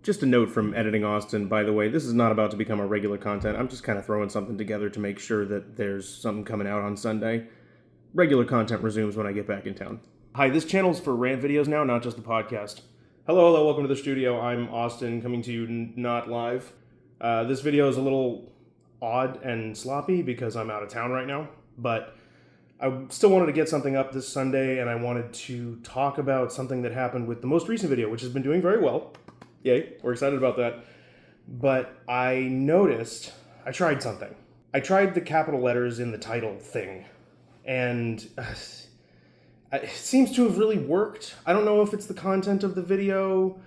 Just a note from Editing Austin, by the way, this is not about to become a regular content. I'm just kind of throwing something together to make sure that there's something coming out on Sunday. Regular content resumes when I get back in town. Hi, this channel's for rant videos now, not just the podcast. Hello, welcome to the studio. I'm Austin, coming to you not live. This video is a little odd and sloppy because I'm out of town right now, but I still wanted to get something up this Sunday, and I wanted to talk about something that happened with the most recent video, which has been doing very well. Yay, we're excited about that. But I noticed, I tried something. I tried the capital letters in the title thing, and it seems to have really worked. I don't know if it's the content of the video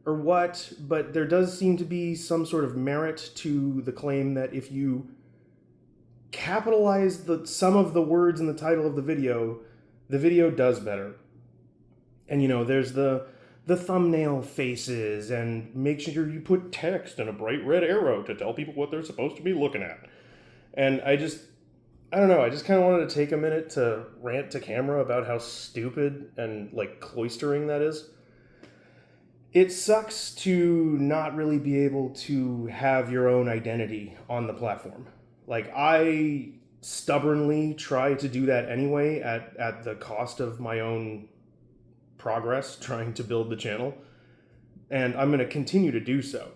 or what, but there does seem to be some sort of merit to the claim that if you capitalize some of the words in the title of the video does better. And you know, there's the thumbnail faces, and make sure you put text and a bright red arrow to tell people what they're supposed to be looking at. And I don't know, I just kind of wanted to take a minute to rant to camera about how stupid and like cloistering that is. It sucks to not really be able to have your own identity on the platform. Like, I stubbornly try to do that anyway at the cost of my own progress trying to build the channel, and I'm going to continue to do so.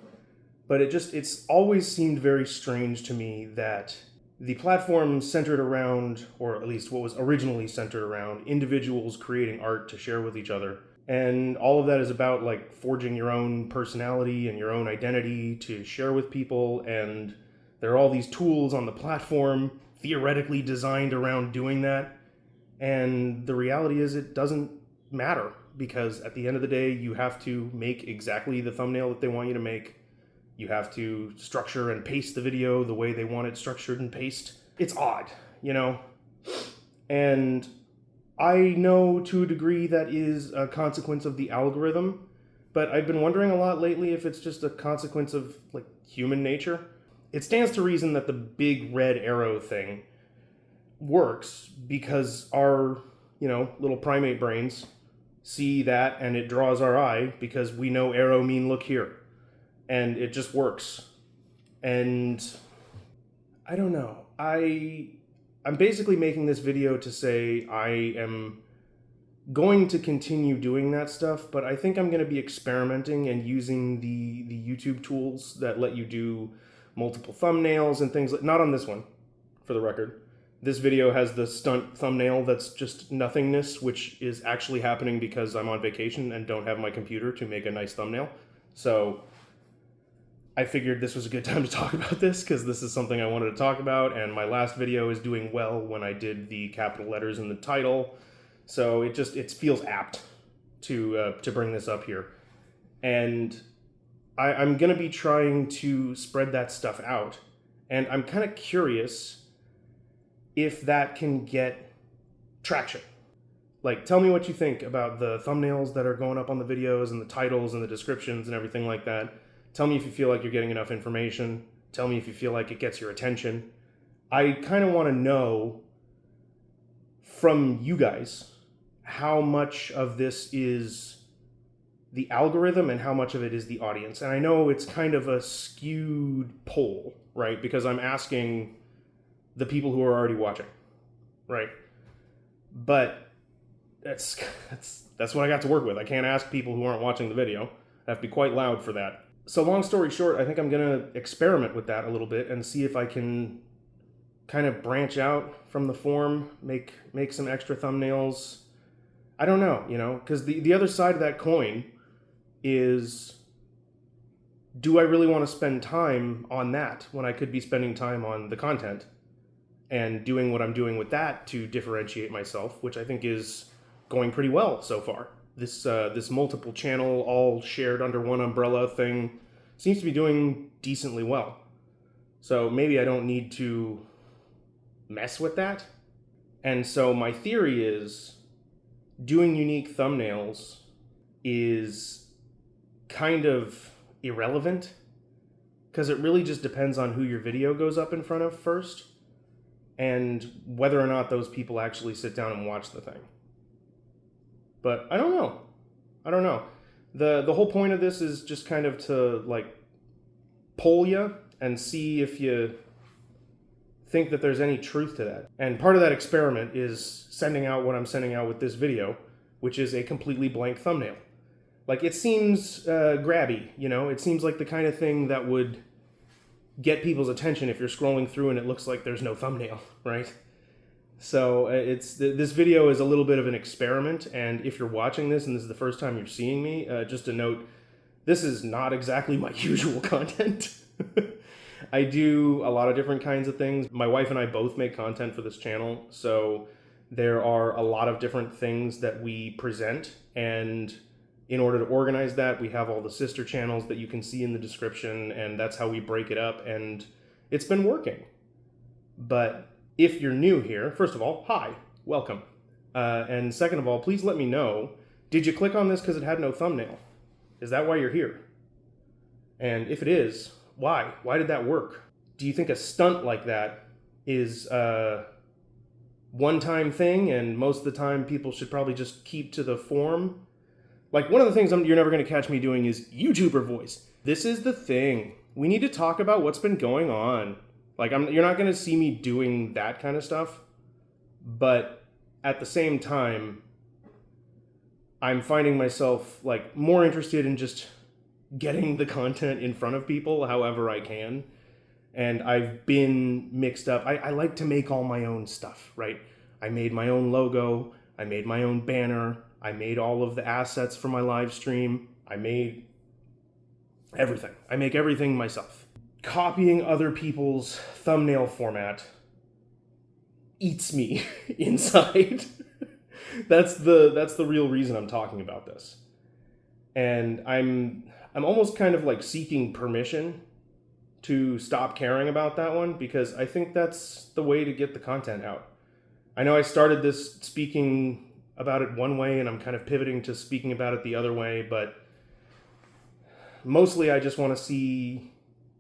But it's always seemed very strange to me that the platform centered around, or at least what was originally centered around, individuals creating art to share with each other. And all of that is about like forging your own personality and your own identity to share with people, and there are all these tools on the platform theoretically designed around doing that. And the reality is it doesn't matter, because at the end of the day, you have to make exactly the thumbnail that they want you to make. You have to structure and paste the video the way they want it structured and paced. It's odd, you know? And I know to a degree that is a consequence of the algorithm, but I've been wondering a lot lately if it's just a consequence of like human nature. It stands to reason that the big red arrow thing works because our, little primate brains see that and it draws our eye because we know arrow mean look here. And it just works. And I don't know. I'm basically making this video to say I am going to continue doing that stuff, but I think I'm going to be experimenting and using the YouTube tools that let you do multiple thumbnails and things like, not on this one, for the record. This video has the stunt thumbnail that's just nothingness, which is actually happening because I'm on vacation and don't have my computer to make a nice thumbnail. So I figured this was a good time to talk about this because this is something I wanted to talk about, and my last video is doing well when I did the capital letters in the title. So it feels apt to bring this up here. And I'm going to be trying to spread that stuff out. And I'm kind of curious if that can get traction. Like, tell me what you think about the thumbnails that are going up on the videos and the titles and the descriptions and everything like that. Tell me if you feel like you're getting enough information. Tell me if you feel like it gets your attention. I kind of want to know from you guys how much of this is the algorithm and how much of it is the audience. And I know it's kind of a skewed poll, right? Because I'm asking the people who are already watching, right? But that's what I got to work with. I can't ask people who aren't watching the video. I have to be quite loud for that. So long story short, I think I'm going to experiment with that a little bit and see if I can kind of branch out from the form, make some extra thumbnails. I don't know, because the other side of that coin is, do I really want to spend time on that when I could be spending time on the content and doing what I'm doing with that to differentiate myself, which I think is going pretty well so far. This multiple channel, all shared under one umbrella thing seems to be doing decently well. So maybe I don't need to mess with that. And so my theory is doing unique thumbnails is kind of irrelevant because it really just depends on who your video goes up in front of first and whether or not those people actually sit down and watch the thing. But I don't know. The whole point of this is just kind of to, like, poll you and see if you think that there's any truth to that. And part of that experiment is sending out what I'm sending out with this video, which is a completely blank thumbnail. Like, it seems grabby, you know? It seems like the kind of thing that would get people's attention if you're scrolling through and it looks like there's no thumbnail, right? So this video is a little bit of an experiment, and if you're watching this and this is the first time you're seeing me, just a note, this is not exactly my usual content. I do a lot of different kinds of things. My wife and I both make content for this channel, so there are a lot of different things that we present, and in order to organize that, we have all the sister channels that you can see in the description, and that's how we break it up, and it's been working. But if you're new here, first of all, hi, welcome. And second of all, please let me know, did you click on this because it had no thumbnail? Is that why you're here? And if it is, why? Why did that work? Do you think a stunt like that is a one-time thing and most of the time people should probably just keep to the form? Like, one of the things you're never going to catch me doing is YouTuber voice. This is the thing. We need to talk about what's been going on. Like, you're not going to see me doing that kind of stuff, but at the same time, I'm finding myself, like, more interested in just getting the content in front of people however I can. And I've been mixed up. I like to make all my own stuff, right? I made my own logo. I made my own banner. I made all of the assets for my live stream. I made everything. I make everything myself. Copying other people's thumbnail format eats me inside. That's the real reason I'm talking about this. And I'm almost kind of like seeking permission to stop caring about that one, because I think that's the way to get the content out. I know I started this speaking about it one way and I'm kind of pivoting to speaking about it the other way, but mostly I just want to see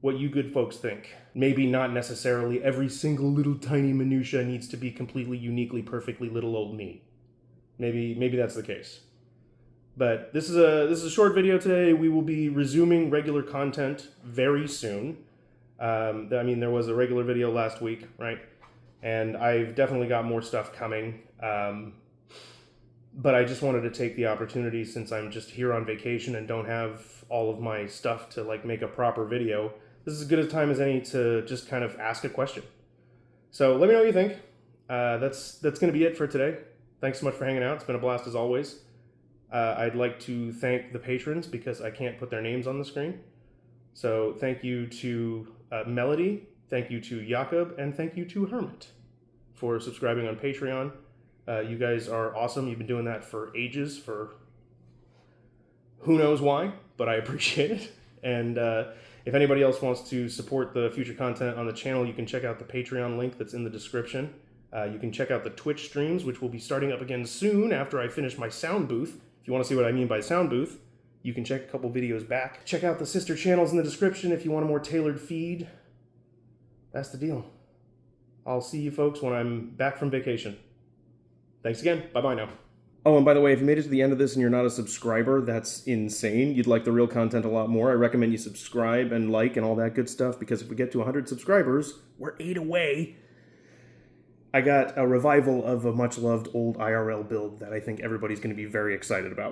what you good folks think. Maybe not necessarily every single little tiny minutia needs to be completely, uniquely, perfectly little old me. Maybe that's the case. But this is a short video today. We will be resuming regular content very soon. I mean, there was a regular video last week, right? And I've definitely got more stuff coming. But I just wanted to take the opportunity, since I'm just here on vacation and don't have all of my stuff to, like, make a proper video. This is as good a time as any to just kind of ask a question. So let me know what you think. That's going to be it for today. Thanks so much for hanging out. It's been a blast as always. I'd like to thank the patrons because I can't put their names on the screen. So thank you to Melody, thank you to Jakob, and thank you to Hermit for subscribing on Patreon. You guys are awesome. You've been doing that for ages, for who knows why, but I appreciate it. And if anybody else wants to support the future content on the channel, you can check out the Patreon link that's in the description. You can check out the Twitch streams, which will be starting up again soon after I finish my sound booth. If you want to see what I mean by sound booth, you can check a couple videos back. Check out the sister channels in the description if you want a more tailored feed. That's the deal. I'll see you folks when I'm back from vacation. Thanks again. Bye-bye now. Oh, and by the way, if you made it to the end of this and you're not a subscriber, that's insane. You'd like the real content a lot more. I recommend you subscribe and like and all that good stuff, because if we get to 100 subscribers, we're 8 away. I got a revival of a much-loved old IRL build that I think everybody's going to be very excited about.